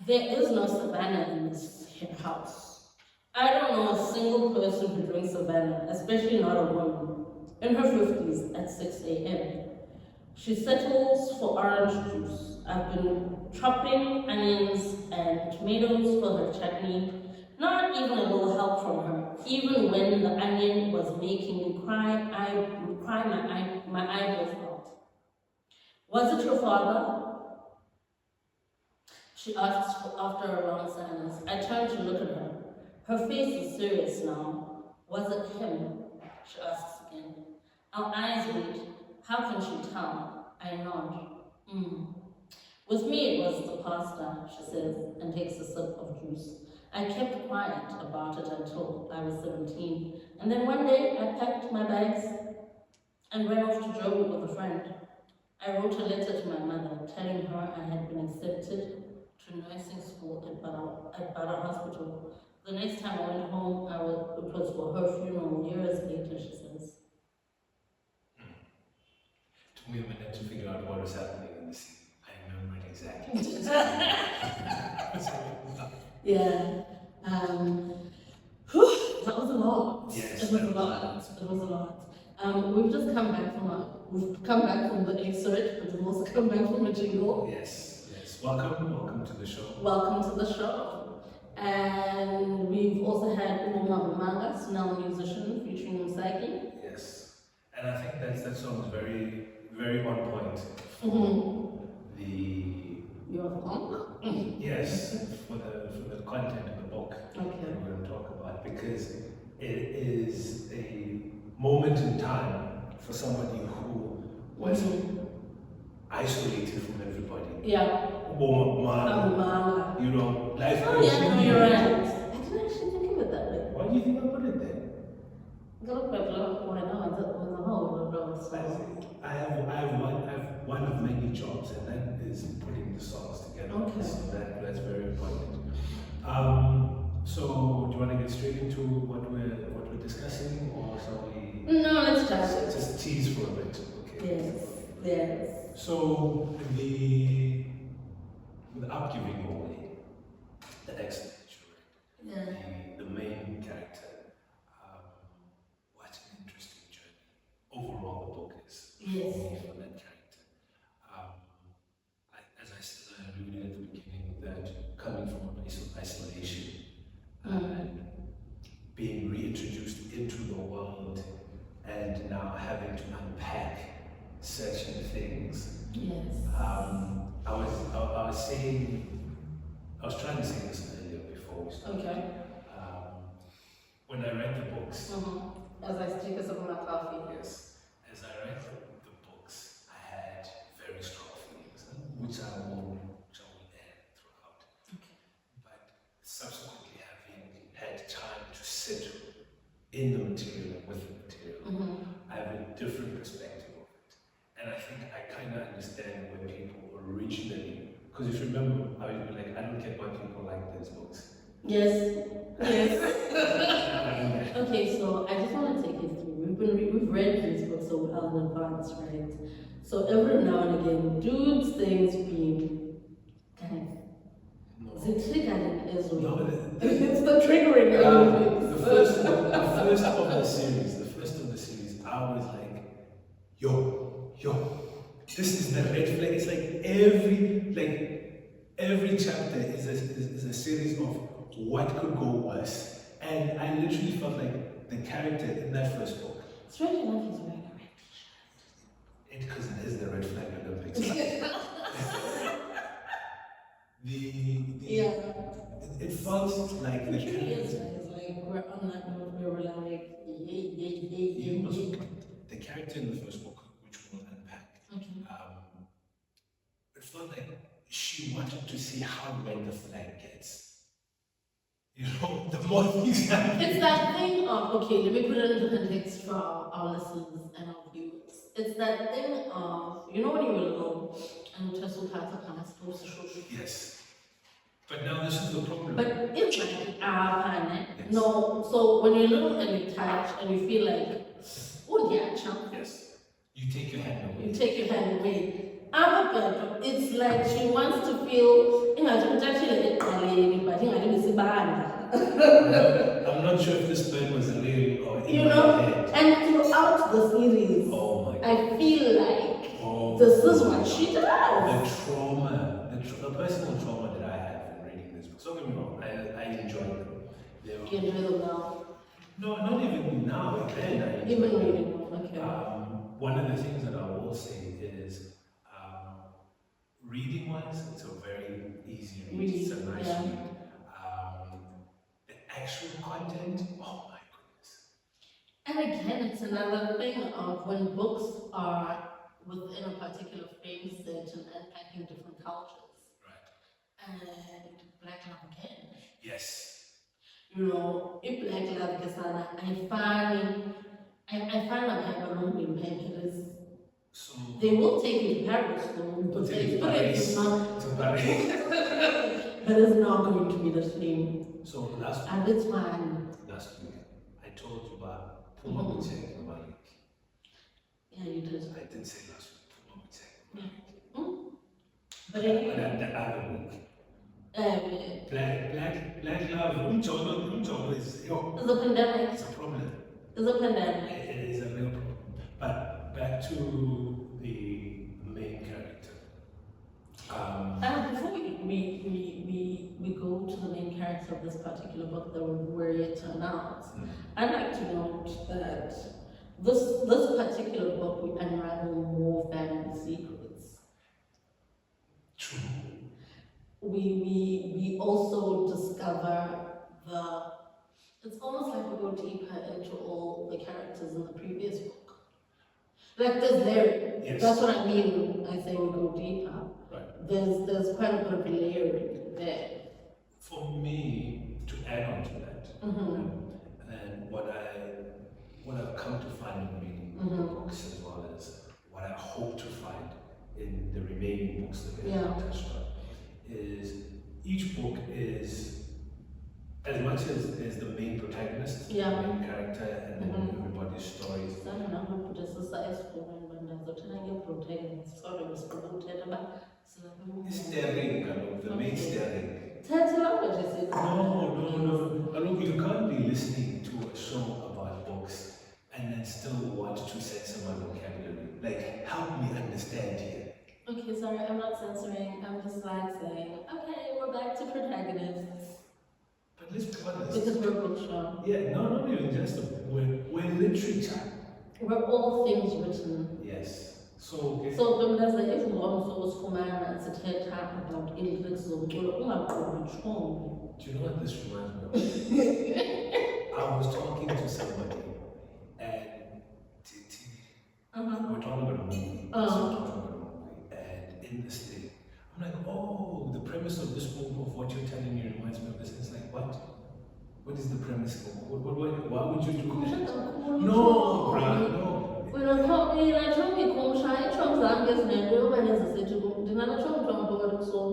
There is no savannah in this house. I don't know a single person who drinks savannah, especially not a woman, in her 50s at 6 a.m. She settles for orange juice. I've been chopping onions and tomatoes for her chutney. Not even a little help from her. Even when the onion was making me cry, I would cry my eyeballs out. Was it your father? She asked after a long silence. I turned to look at her. Her face is serious now. Was it him? She asks again. Our eyes meet. How can she tell? I nod. With me it was the pasta, she says, and takes a sip of juice. I kept quiet about it until I was 17. And then one day I packed my bags and ran off to Joburg with a friend. I wrote a letter to my mother telling her I had been accepted to nursing school at Bada Hospital. The next time I went home, it was for her funeral years later, she says. Took me a minute to figure out what was happening in the scene. I remember it exactly. Yeah. That was a lot. Yes. It was a lot. It was a lot. We've just come back from the excerpt, but we've also come back from a jingle. Yes. Welcome to the show. Welcome to the show. And we've also had LaMntungwa, now a musician, featuring Musaki. Yes. And I think that song is very, very on point for Your punk? Yes, for the content of the book that we're going to talk about, because it is a moment in time for somebody who was isolated from everybody. Yeah. You know, life. Oh yeah, no, you're right. I didn't actually think of it that way. Why do you think I put it there? I have one of many jobs, and that is putting the songs together. Okay. So that's very important. So do you want to get straight into what we're discussing, or shall we? No, let's just tease for a bit. Okay. Yes. So without giving away the excellent the main character, what an interesting journey overall the book is for that character. As I said, I alluded at the beginning that coming from a place of isolation and being reintroduced into the world, and now having to unpack certain things. Yes. I was trying to say this earlier before we started. Okay. When I read the books, as I take a sip of my coffee. yes, as I read the books, I had very strong feelings, which I will add throughout. Okay. But subsequently, having had time to sit in the material and with the material, I have a different perspective of it. And I think I kind of understand when people originally, because if you remember, I was like, I don't get why people like these books. Yes. Okay, so I just want to take you through. We've read these books so well in advance, right? So every now and again, Dude's things being kind of it's triggering as well. It's the triggering. The first of the series, I was like, yo, this is the red flag. It's like every chapter is a series of what could go worse. And I literally felt like the character in that first book. Strange enough, he's wearing a red t-shirt. Because it is the red flag Olympics. It felt like the character. Like we're on that note where we're like, The character in the first book, which we'll unpack, it felt like she wanted to see how red the flag gets. You know, the more things happen. It's that thing of, okay, let me put it into context for our listeners and our viewers. It's that thing of, you know when you were little and yes. But now this is the problem. but it's like, yes. No, so when you're little and you touch and you feel like, oh yeah, chump. Yes. You take your hand away. You take your hand away. It's like she wants to feel, I'm not sure if this bird was a lady or in you my know, head. and throughout the series, Oh my God. I feel like Oh, this is what she does. The trauma, the personal trauma that I have in reading this book. Don't get me wrong, I enjoy them. You enjoy them now? No, not even now. Then I enjoy Even them. reading them, okay. One of the things that I will say is, reading wise, it's a very easy read. It's a nice read. The actual content, oh my goodness. And again, it's another thing of when books are within a particular frame set and unpacking different cultures. Right. And Black love again. Yes. You know, if Black love Kesana, I find a Pepperoni in Paris. So they will take you to Paris though, but the experience is not that is not going to be the same. So last and it's fine. Last week I told you about Puma Boutique. Yeah, you did. I did say last week Puma Boutique. Yeah. But the other week. Black love, is a pandemic. It's a problem. It's a pandemic. It is a real problem. But back to the main character. Before we go to the main character of this particular book that we're yet to announce, I'd like to note that this particular book we unravel more family secrets. True. We also discover it's almost like we go deeper into all the characters in the previous book. Like there's layering. Yes. That's what I mean when I say we go deeper. Right. There's quite a bit of layering there. For me, to add on to that, and what I've come to find in reading the books, as well as what I hope to find in the remaining books that we have touched on, is each book is, as much as the main protagonist, the main character, and then everybody's stories. The main steering. No. You can't be listening to a show about books and then still want to censor my vocabulary. Like, help me understand here. Okay, sorry, I'm not censoring. I'm just like saying, okay, we're back to protagonists. But let's be honest. Because we're a book show. Yeah, not even just we're literature. We're all things written. Yes. So if one was Kumana to tell about English, do you know what this reminds me of? I was talking to somebody and we're talking about a movie. And in this thing, I'm like, oh, the premise of this movie, of what you're telling me reminds me of this. It's like, what? What is the premise? Why would you do that? No, bruh, no. When I told me, I told Zambia is Nando, and as I said to him, did not show from poetic soul.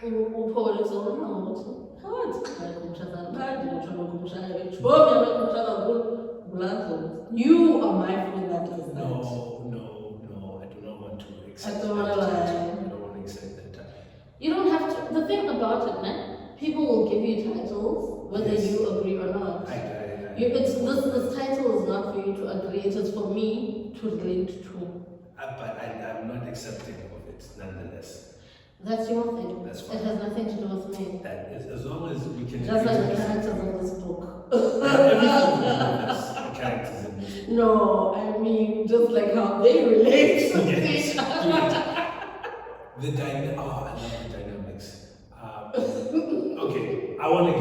Poetic soul, no. How it's like Kumshazan, I didn't show you are my friend that is that. No, I do not want to accept that. I don't want to accept that. You don't have to. The thing about it, man, people will give you titles whether you agree or not. This title is not for you to agree, it is for me to relate to. But I'm not accepting of it nonetheless. That's your thing. That's fine. It has nothing to do with me. That is, as long as we can. Just like the characters of this book. The characters in this book. No, I mean just like how they relate to yes. each other. I love the dynamics. Okay, I want to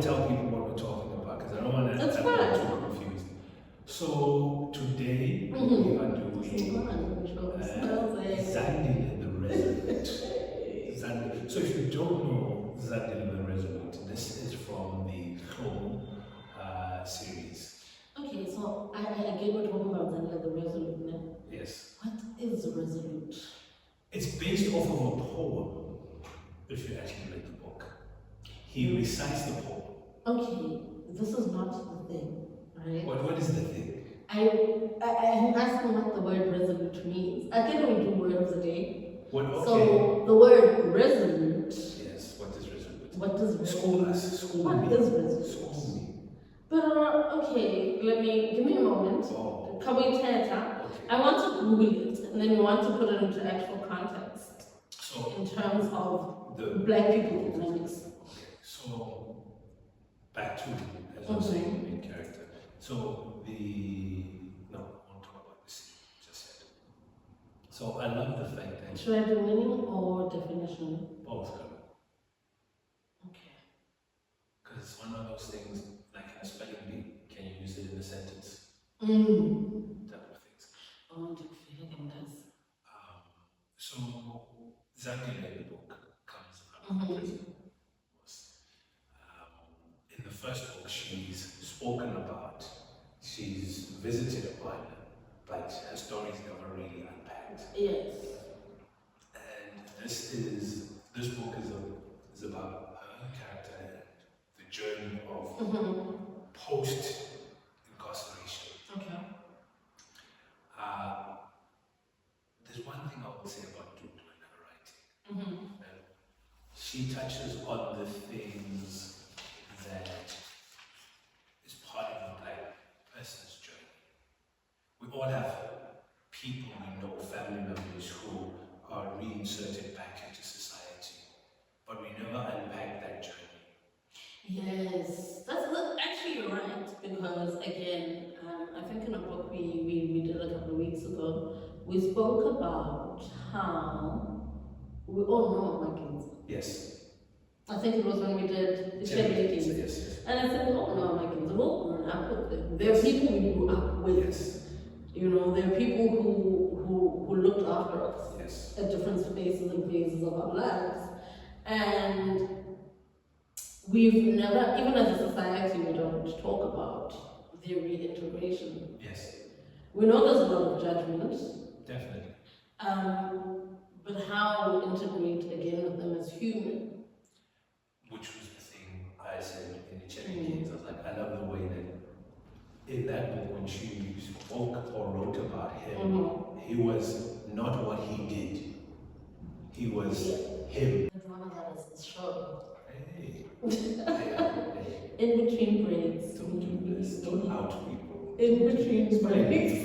tell people what we're talking about because I don't want to get too confused. So today we are doing Zandile the Resolute. So if you don't know Zandile the Resolute, this is from the Chrome series. Okay, so I get what you're talking about Zandile the Resolute now. Yes. What is Resolute? It's based off of a poem, if you actually read the book. He recites the poem. Okay, this is not the thing, right? What is the thing? I'm asking what the word resolute means. I think we do word of the day. What? Okay. So the word resolute. Yes. What is resolute? What does resolute? School us. School What me. is resolute? School me. But okay, give me a moment. Oh. Can we tell it? Okay. I want to Google it, and then we want to put it into actual context. So in terms of the black people dynamics. Okay. So back to, as I was saying, the main character. So no, I won't talk about this. Just said. So I love the fact that should I do meaning or definition? both come. Okay. Because it's one of those things, like in a spelling bee, can you use it in a sentence? Type of things. Oh, do feel this. So Zandile the book comes out of prison. In the first book, she's spoken about, she's visited upon, but her story's never really unpacked. Yes. And this book is about her character and the journey of post incarceration. Okay. There's one thing I would say about Dude in her writing. She touches on the things that is part of the black person's journey. We all have people we know, family members who are reinserted back into society, but we never unpack that journey. Yes, actually you're right, because again, I think in a book we did a couple of weeks ago, we spoke about how we all know Americans. Yes. I think it was when we did the Chevy's. Yes. And I said, we all know Americans, we've all grown up with them. There are people we grew up with. Yes. You know, there are people who looked after us Yes. at different spaces and phases of our lives. And we've never, even as a society, we don't talk about their reintegration. Yes. We know there's a lot of judgment. Definitely. But how we integrate again with them as human. Which was the thing I said in the Chevy's. I was like, I love the way that in that book when she spoke or wrote about him, he was not what he did. He was him. The drama that is the show. Hey. In between breaks. Don't do this. Don't out people. In between breaks.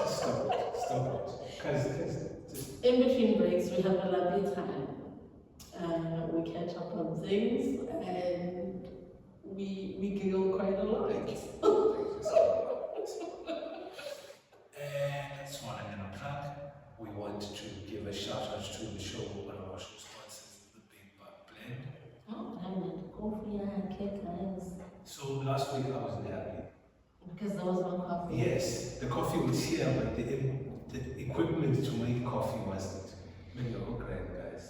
Stop it. Because in between breaks, we have a lovely time. We catch up on things and we giggle quite a lot. Thank you. And that's one I'm going to plug. We want to give a shout out to the show, one of our show sponsors, the Big Buck Blend. Oh, I meant coffee and cake, guys. So last week I wasn't happy. Because there was no coffee. Yes, the coffee was here, but the equipment to make coffee wasn't. Maybe you're grand, guys.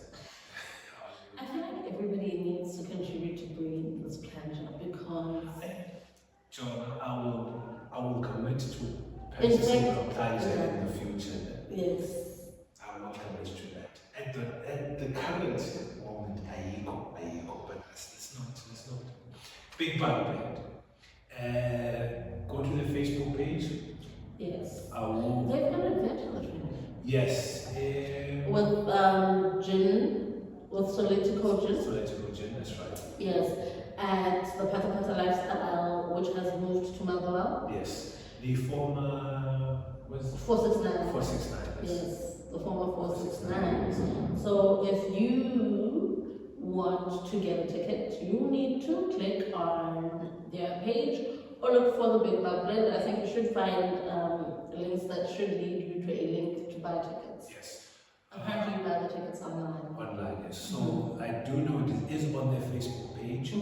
I feel like everybody needs to contribute to bringing this pleasure because John, I will commit to purchasing a pleasure in the future. yes. I will commit to that. At the current moment, I go, but it's not. Big Bang Brand. Go to the Facebook page. Yes. I will. They've got an event on the 20th. Yes. With gin. With Solitico gin. Solitico gin, that's right. Yes, at the Pata Pata Lifestyle, which has moved to Motherwell. Yes, the former was 469. 469. Yes, the former 469. So if you want to get a ticket, you need to click on their page or look for the Big Buck Blend. I think you should find links that should lead you to a link to buy tickets. Yes. Apparently you buy the tickets online. Online, yes. So I do know it is on their Facebook page.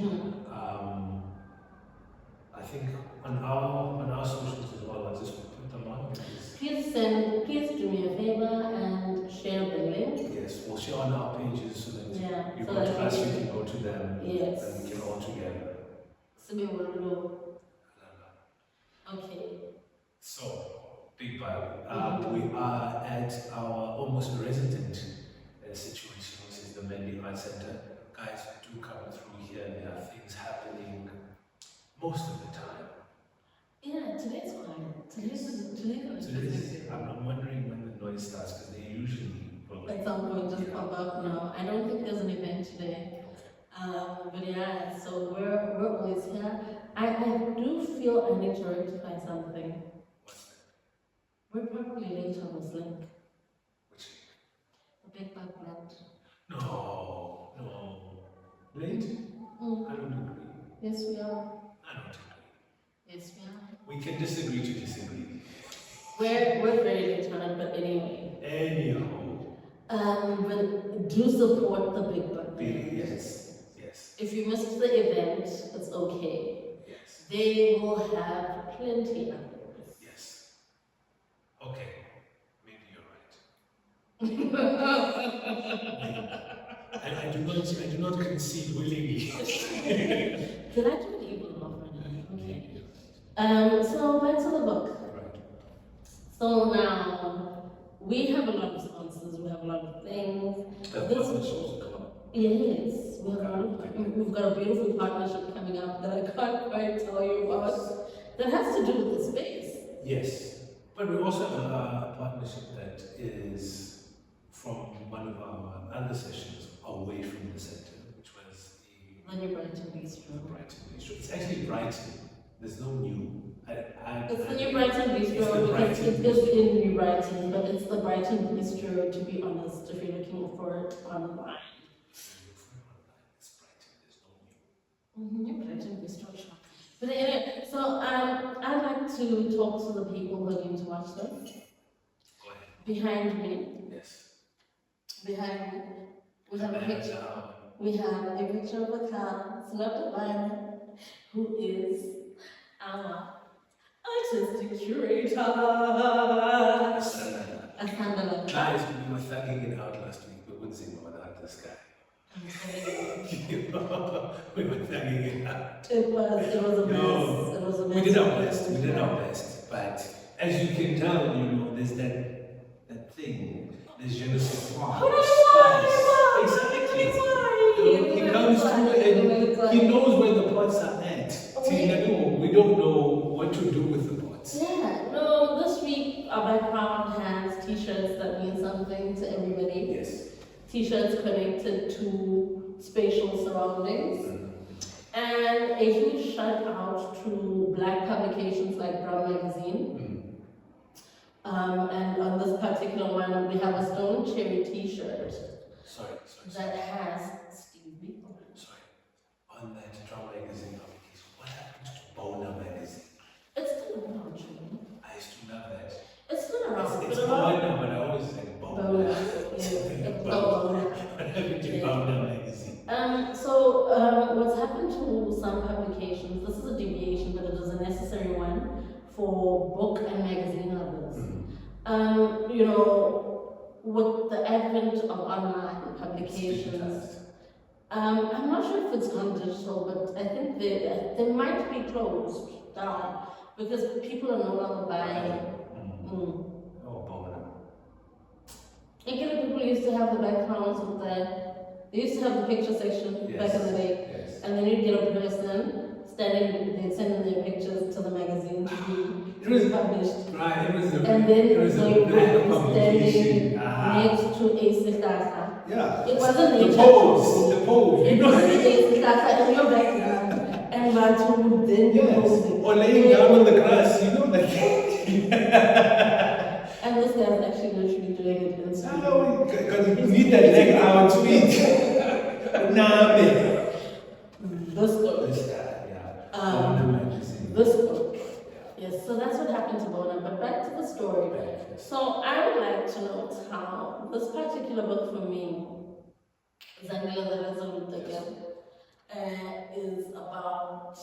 I think on our socials as well. I just put them on. Please do me a favor and share the link. Yes, we'll share on our pages so that you so go to that us, you can go to them. Yes. And we can all together. Okay. So, Big Bible. We are at our almost resident situation, which is the Mendy Art Center. Guys, do come through here. There are things happening most of the time. Yeah, today's quiet. I'm wondering when the noise starts because they usually will. At some point just pop up now. I don't think there's an event today. But yeah, so we're always here. I do feel I need to rectify something. What's that? We're probably late on this link. Which? The big bug blood. No. Late? I don't agree. Yes, we are. I don't agree. Yes, we are. We can disagree to disagree. We're very late on it, but anyway. Anyhow. But do support the big bug. Yes. If you missed the event, it's okay. Yes. They will have plenty of it. Yes. Okay. Maybe you're right. I do not concede willingly. Did I do the evening off right now? Okay. So back to the book. Right. So now we have a lot of sponsors, we have a lot of things. Yes, we've got a beautiful partnership coming up that I can't quite tell you about. That has to do with the space. Yes, but we also have a partnership that is from one of our other sessions away from the center, which was the New Brighton Bistro. It's actually Brighton. There's no new. It's the New Brighton Bistro because it is in New Brighton, but it's the Brighton Bistro, to be honest, if you're looking for it online. New Brighton Bistro shop. But anyway, so I'd like to talk to the people who are going to watch this. Go ahead. Behind me. Yes. Behind me. We have a picture. We have a picture of a car, it's not a violet, who is our artistic curator. Zandile. Guys, we were thugging it out last week, but we wouldn't say about this guy. We were thugging it out. It was a mess. No, it was a mess. We did our best. But as you can tell, there's that thing. There's je ne sais quoi. Exactly. He comes through and he knows where the pots are at. We don't know what to do with the pots. Yeah, no, this week our background has t-shirts that mean something to everybody. Yes. T-shirts connected to spatial surroundings. And a huge shout out to Black publications like Brown Magazine. And on this particular one, we have a Stone Cherry t-shirt. Sorry. That has Steve Biko. Sorry. On that Brown Magazine publication, what happened to Bona Magazine? It's still around, June. I used to love that. It's still around. It's Bona, but I always think Bona. What happened to Bona Magazine? So what's happened to some publications, this is a deviation, but it is a necessary one for book and magazine lovers. With the advent of online publications, I'm not sure if it's gone digital, but I think they might be closed down because people are no longer buying. Oh, Bona. Again, people used to have the backgrounds with they used to have the picture section back in the day. Yes. And then you'd get a person standing, they'd send in their pictures to the magazine to be published. Right, and then they would be standing next to a sihlahla. Yeah. It wasn't the nature. pose. It was a sihlahla in your background. And Batu would then be posing. Or laying down on the grass, And this guy's actually literally doing it in studio. No, because you need that leg out tweet. This book. This book. Yes, so that's what happened to Bona. But back to the story. So I would like to note how this particular book for me, Zandile the Resolute again, is about.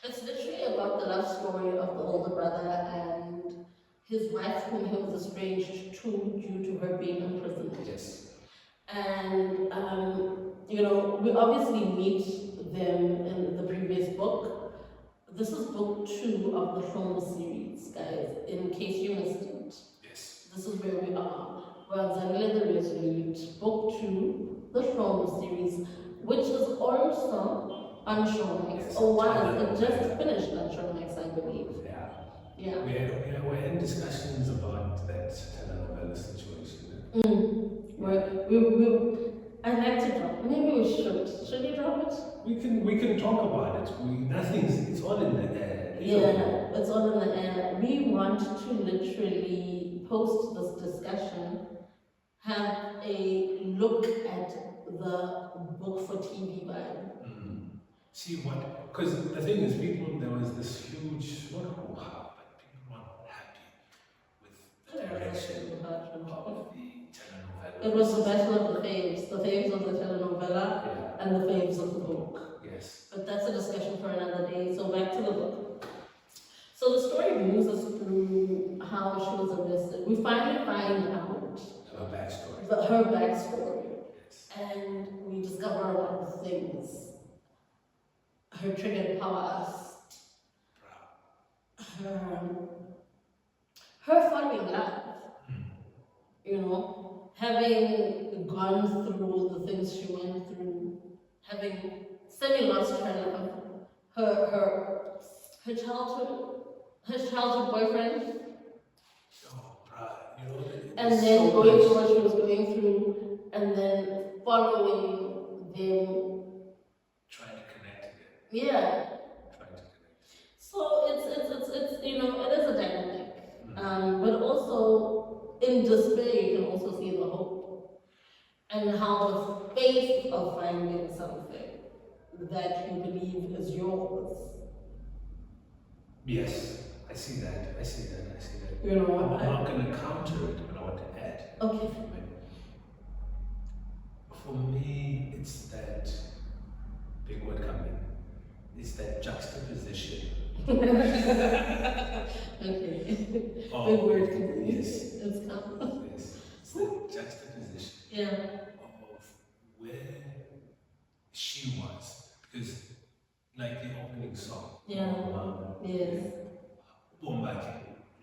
It's literally about the love story of the older brother and his wife, whom he was estranged to due to her being imprisoned. Yes. And we obviously meet them in the previous book. This is book 2 of the film series, guys, in case you missed it. Yes. This is where we are. We're on Zandile the Resolute, book 2, the film series, which is also On Showmax. Yes, Oh, wow, telenovela. it just finished on Showmax, I believe. Yeah. Yeah. We're in discussions about that telenovela situation. I'd like to drop. Maybe we should. Should we drop it? We can talk about it. It's all in the air. Yeah, it's all in the air. We want to literally post this discussion, have a look at the book for TV vibe. See what? Because the thing is, there was this huge, not hoo-ha, but people weren't happy with the direction of the telenovela. It was the battle of the faves of the telenovela Yeah. and the faves of the book. Yes. But that's a discussion for another day. So back to the book. So the story moves us through how she was arrested. We finally find out Her backstory. her backstory, Yes. and we discover a lot of things. Her triggered past, her following life, you know, having gone through the things she went through, having semi-lost her childhood boyfriend, and then going through what she was going through, and then following them. Trying to connect again. Yeah. Trying to connect. So it's you know, it is a dynamic, but also in despair you can also see the hope, and how the faith of finding something that you believe is yours. Yes, I see that. You know, I'm not going to counter it, but I want to add. Okay. For me, it's that big word coming. It's that juxtaposition. Okay. Big word. Yes. It's coming. Yes. It's that juxtaposition. Yeah. Of where she was. Because, like the opening song. Yeah. Yes. Bombaki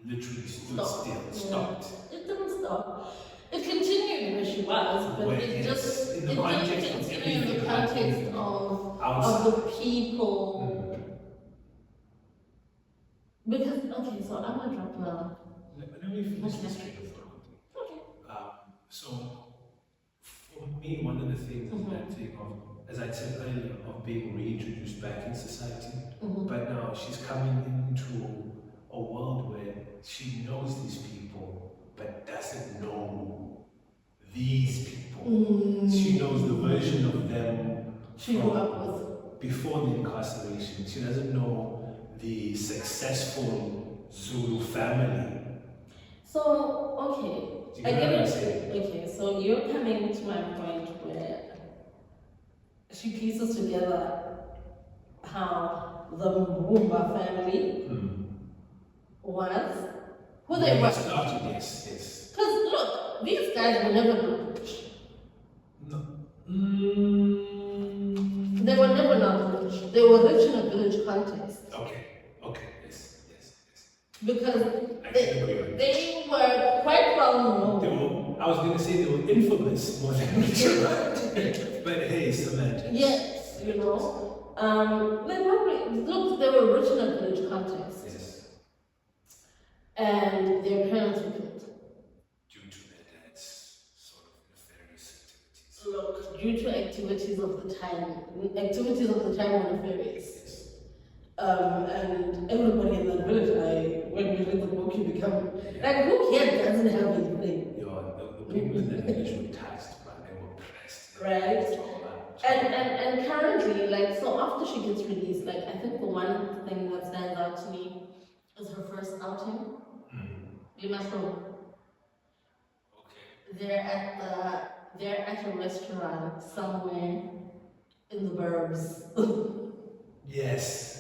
literally stood Stop. still, Yeah. stopped. It didn't stop. It continued where she was, but it just in the it context didn't of continue in the everything context happening of outside. the people. Because okay, so I'm gonna drop now. Let me finish this train of thought. Okay. So, for me, one of the things is that thing of, as I said earlier, of being reintroduced back in society. But now she's coming into a world where she knows these people, but doesn't know these people. She knows the version of them She grew up with before the incarceration. She doesn't know the successful Zulu family. So okay. Do you know what I'm saying? Okay, so you're coming to my point where she pieces together how the Mbumba family was, who they were. Started, yes. Because look, these guys were never rich. No. They were never not rich. They were rich in a village context. Okay, yes. Because I can agree with they were quite well known. I was going to say they were infamous more than rich, right? But hey, semantics. Yes, you know. They probably, look, they were rich in a village context. Yes. And their parents were killed. Due to their dad's sort of nefarious activities. Look, due to activities of the time were nefarious. Yes. And everybody in that village, when we read the book, you become, like, who here doesn't have anything? The people in that village were taxed, but they were pressed. Right. And currently, like, so after she gets released, like, I think the one thing that stands out to me is her first outing. You must know. Okay. They're at a restaurant somewhere in the burbs. Yes.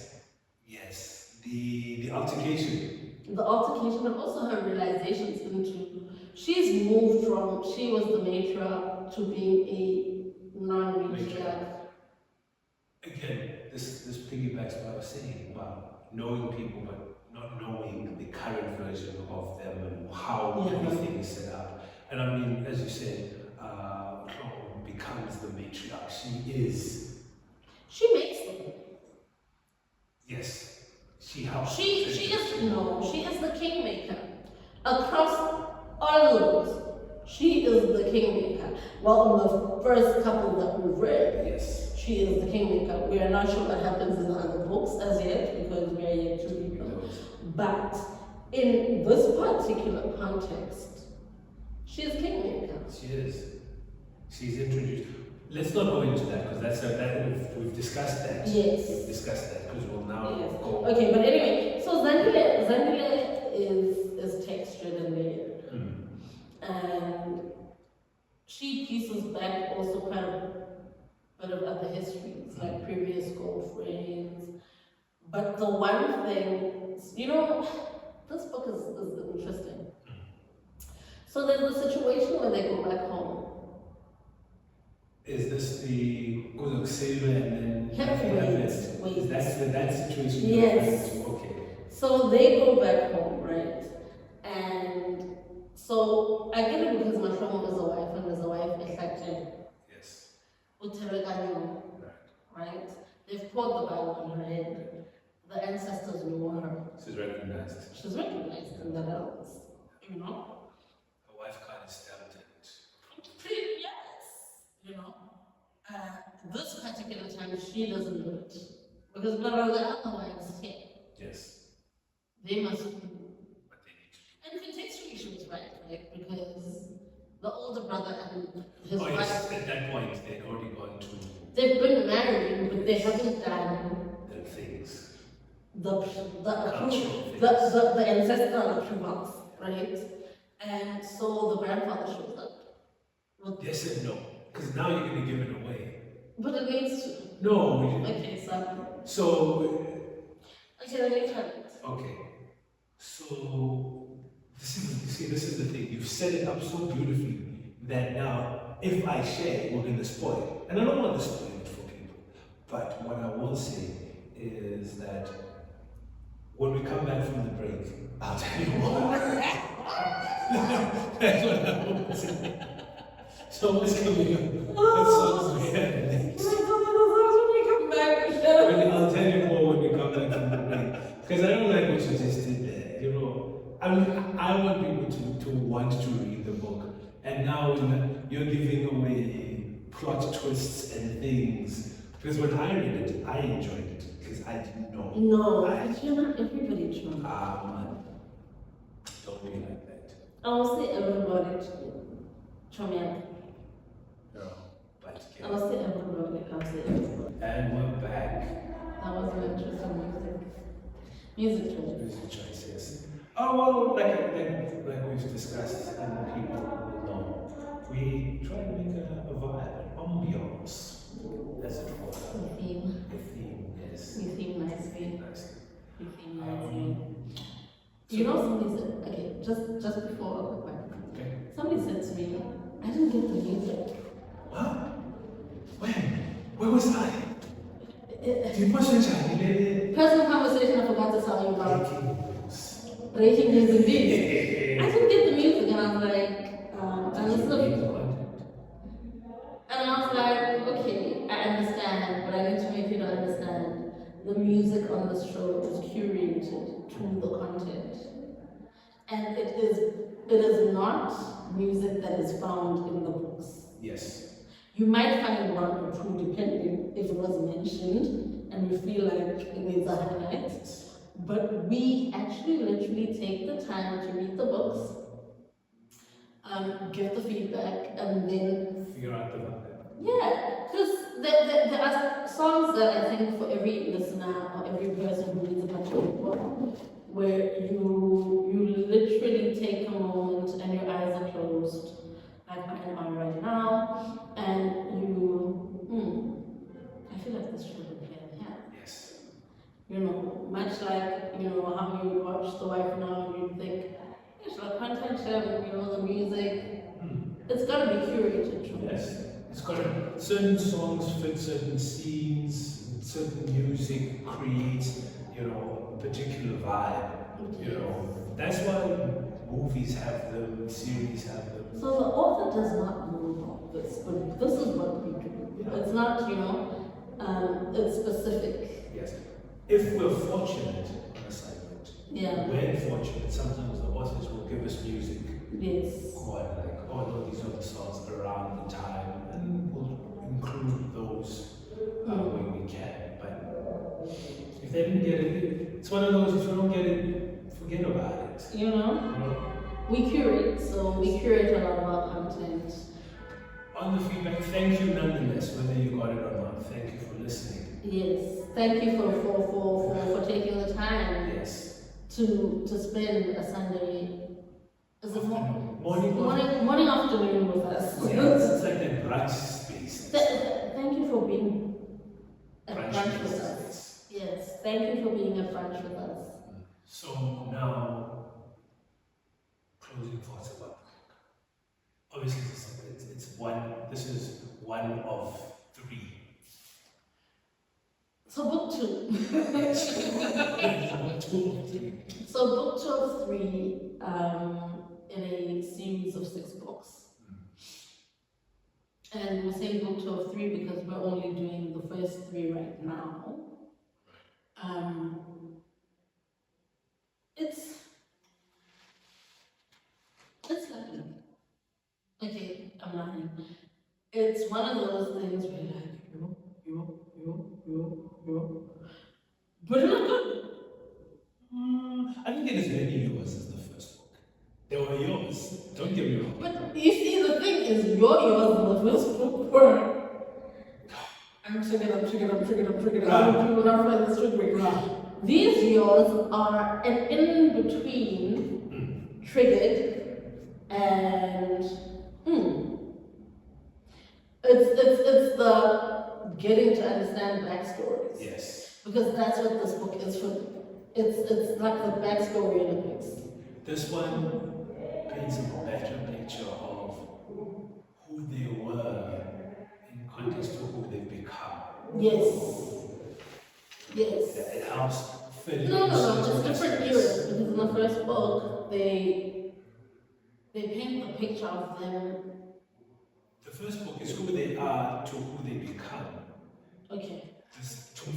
The altercation. The altercation, but also her realizations into she's moved from she was the matriarch to being a non-matriarch. Again, this piggybacks what I was saying about knowing people but not knowing the current version of them and how everything is set up. And I mean, as you said, Ro becomes the matriarch. She makes them. Yes. She helps. She is the kingmaker. Across all the books, she is the kingmaker. Well, in the first couple that we've read, Yes. she is the kingmaker. We are not sure what happens in the other books as yet because we are yet to read them. But in this particular context, she is kingmaker. She is. She's introduced. Let's not go into that because we've discussed that. Yes. We've discussed that because we'll now go. Okay, but anyway, so Zandile is textured and layered. And she pieces back also quite a bit of other histories, like previous girlfriends. But the one thing, this book is interesting. So there's a situation where they go back home. Is this the Uzok Silva and then Wait. That's that situation? Yes. Okay. So they go back home, right? And so I get it because my friend is a wife and there's a wife effective. Yes. Right? They've poured the Bible on her head. The ancestors know her. She's recognized. She's recognized in that else. Her wife kind of stabbed it. Yes. This particular time she doesn't do it. Because there are the other wives here. Yes. They must do. But they need to. And contextually she was right? Because the older brother and his wife. Yes, at that point they'd already gone to. They've been married, but they haven't done the things. the ancestral approvals, right? And so the grandfather shows up. Yes and no. Because now you're going to give it away. But it needs to. No. Okay, so. Okay, let me try it. Okay. So, this is the thing. You've set it up so beautifully that now, if I share, we're going to spoil. And I don't want to spoil it for people. But what I will say is that when we come back from the break, I'll tell you more. That's what I want to say. So what's coming up? What songs we have next? I'll tell you more when we come back from the break. Because I don't like what you just did there. I want people to want to read the book. And now you're giving away plot twists and things. Because when I read it, I enjoyed it. Because I didn't know. No, but you're not everybody true. Man. Don't be like that. I will say everybody true. I'll say everybody. And we're back. That was an interesting music choice. Music choice, yes. Oh well, like we've discussed, and people will know, we try to make a vibe, ambiance, as it were. The theme. The theme, yes. You theme nicely. Nicely. You theme nicely. Somebody said, okay, just before a quick one. Okay. Somebody said to me, I didn't get the music. What? When? Where was I? Personal conversation I forgot to tell you about. Breaking news indeed. I didn't get the music and I was like, and I was like, okay, I understand, but I need to make you to understand the music on this show is curated to the content. And it is not music that is found in the books. Yes. You might find one or two depending if it was mentioned and you feel like it needs a highlight. But we actually literally take the time to read the books, give the feedback, and then figure out the vibe. Yeah, because there are songs that I think for every listener or every person who reads a particular book, where you literally take a moment and your eyes are closed, like mine are right now, and I feel like this should be played here. Yes. Much like, how you watch The Wife Now and you think, it's like content sharing, the music, it's got to be curated, true. Yes. It's got certain songs fit certain scenes, certain music creates, a particular vibe. That's why movies have them, series have them. So the author does not know about this, but this is what we do. Yeah. It's not, it's specific. Yes. if we're fortunate, on a side note, Yeah. we're fortunate, sometimes the authors will give us music. Yes. Or like, oh no, these are the songs around the time, and we'll include those when we can. But if they didn't get it, it's one of those, if you don't get it, forget about it. You know? We curate, so we curate a lot of our content. On the feedback, thank you nonetheless, whether you got it or not. Thank you for listening. Yes. Thank you for taking the time. Yes. To spend a Sunday. Is it morning afternoon with us? Yeah, it's like a brunch space. Thank you for being at brunch with us. Space. Yes, thank you for being at brunch with us. So now, closing thoughts about the book. Obviously, this is one of 3. So book 2. So book 2 of 3 in a series of 6 books. And we're saying book 2 of 3 because we're only doing the first 3 right now. It's lovely. Okay, I'm lying. It's one of those things where you're like, but it's not good. I think it is very yours as the first book. They were yours. Don't get me wrong. But you see, the thing is, yours in the first book were. I'm triggered. How do people not find this triggering? These yours are an in-between triggered and it's the getting to understand backstories. Yes. Because that's what this book is for me. It's like the backstory in a mix. This one paints a better picture of who they were in context to who they've become. Yes. It helps fill in. No, it's different eras. Because in the first book, they paint the picture of them. The first book is who they are to who they become. Okay.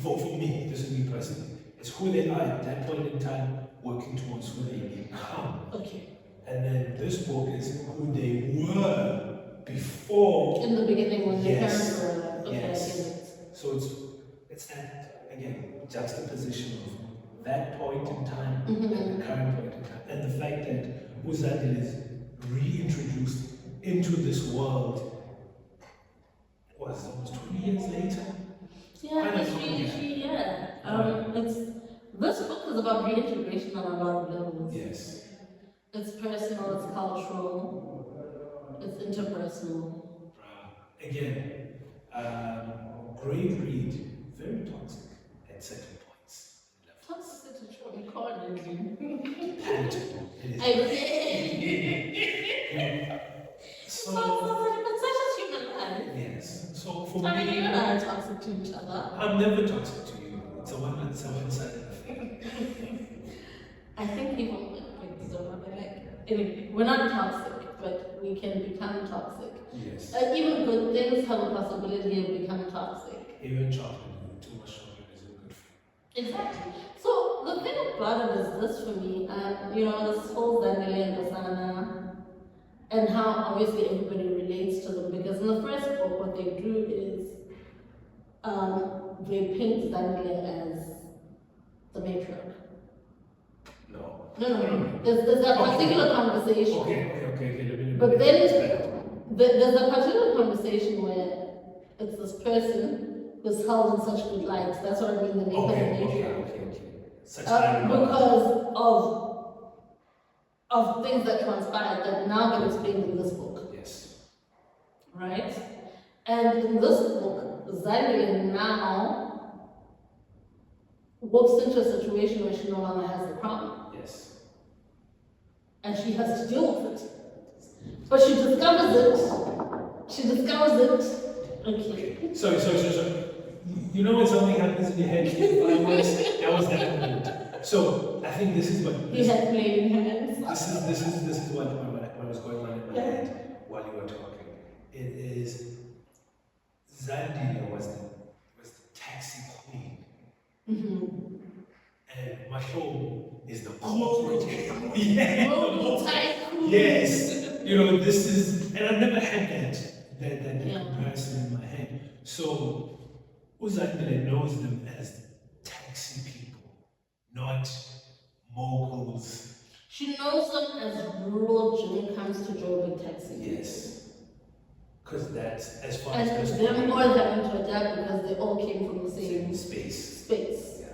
For me, this is me personally. It's who they are at that point in time, working towards who they become. Okay. And then this book is who they were before. In the beginning, when their Yes. parents were alive. Okay, Yes. I get it. So it's that, again, juxtaposition of that point in time and the current point in time. And the fact that Zandile is reintroduced into this world was almost 20 years later. Yeah, this book is about reintegration on a lot of levels. Yes. It's personal, it's cultural, it's interpersonal. Again, great read, very toxic at certain points. Toxicity, you can't Palatable. It's such a human life. Yes. So for I mean, me, you and I are toxic to each other. I'm never toxic to you. It's a one-sided thing. I think people like this over, but like, anyway, we're not toxic, but we can become toxic. Yes. Even good things have a possibility of becoming toxic. Even chocolate, too much chocolate isn't good for you. Exactly. So the thing about it is this for me, this whole Zandile and Busana, and how obviously everybody relates to them, because in the first book what they do is they paint Zandile as the matriarch. No. There's that particular conversation. Okay. But then there's a particular conversation where it's this person who's held in such good light. That's what I mean, the matriarch. Okay. Such because of things that transpired that now get explained in this book. Yes. Right? And in this book, Zandile now walks into a situation where she no longer has the crown. Yes. And she has to deal with it. But she discovers it. Okay. So. You know when something happens in your head, that was that moment. So I think this is what He had playing hands. This is what was going on in my head while you were talking. It is Zandile was the taxi queen home is the corporate home. Yeah, Mogul tycoon. yes, this is, and I never had that comparison in my head. So, Zandile knows them as taxi people, not moguls. She knows them as rural Jimmy comes to Joburg taxi. Yes, because that's as far And as them all having to adapt because they all came from the same space. space. Yeah.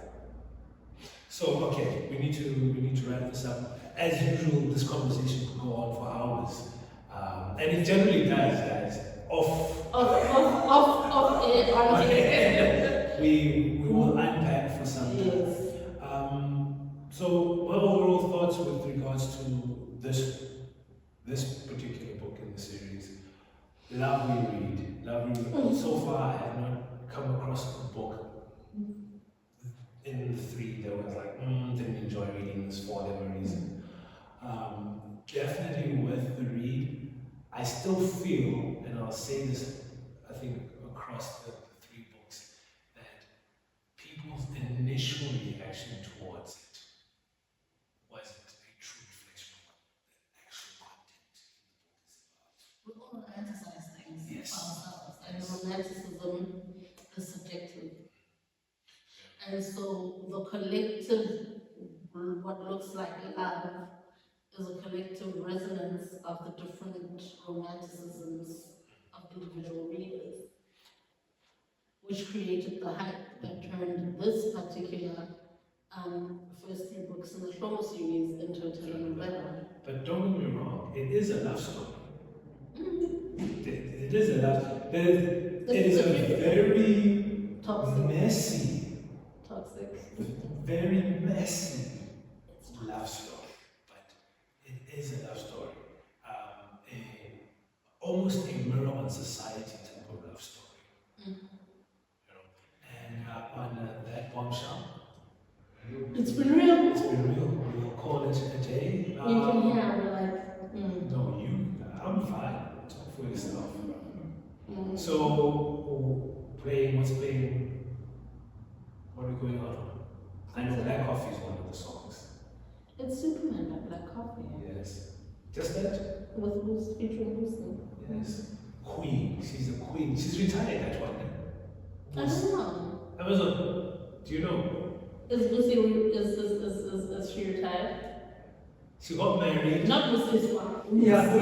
So okay, we need to wrap this up. As usual, this conversation could go on for hours, and it generally does, guys. Off air, on air. We will unpack for some time. Yes. So, my overall thoughts with regards to this particular book in the series. Lovely read. So far, I have not come across a book in the three that was like, didn't enjoy reading this for whatever reason. Definitely worth the read. I still feel, and I'll say this, I think, across the three books, that people's initial reaction towards it wasn't a true reflection of what the actual content in the book is about. We all romanticize things Yes. for ourselves, and romanticism is subjective. And so the collective, what looks like love, is a collective resonance of the different romanticisms of individual readers, which created the hype that turned this particular first three books in the Shlomo series into a telenovela. But don't get me wrong, it is a love story. It is a love. It is a very toxic, very messy love story. But it is a love story. Almost a mirror on society type of love story. And on that bombshell, it's been real. We'll call it a day. You can hear, we're like, No, I'm fine. Talk for yourself. So, what's playing? What are we going on? I know Black Coffee is one of the songs. It's Superman by Black Coffee. Yes. Just that? With Bruce, featuring Bruce Lee. Yes. Queen. She's a queen. She's retired, that one. I don't know. Amazon. Do you know? Is Lucy, is she retired? She got married. Not Lucy's wife. Yeah,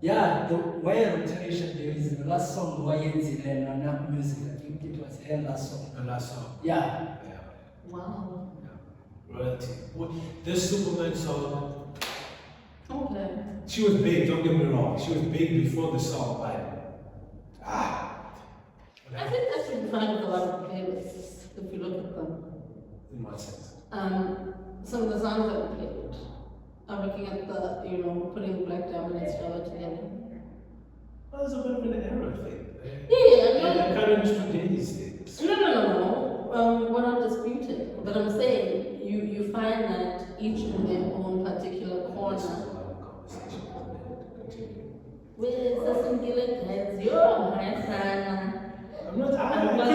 yeah, the way rotation there is the last song YNZ and not music. I think it was her last song. The last song. Yeah. Wow. Yeah. Royalty. This Superman song, Okay. she was big, don't get me wrong. She was big before the song, but I think that's been fine with a lot of playlists, if you look at them. in what sense? Some of the songs that we played are looking at the, putting Black Diamond and Stella together. Well, it's a bit of an era thing. Yeah, The current today's things. No. We're not disputing. But I'm saying you find that each in their own particular corner. Conversation. Continue. Where's the singular guys? You're my son. I'm not. I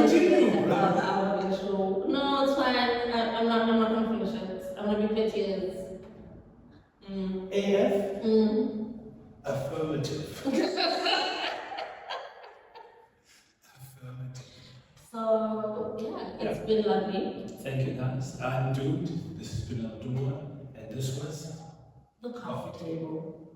continue. No, it's fine. I'm not gonna finish it. I'm gonna be petty as. AF? Affirmative. Affirmative. So yeah, it's been lovely. Thank you guys. I'm Dude. This has been LaMntungwa, and this was The coffee table.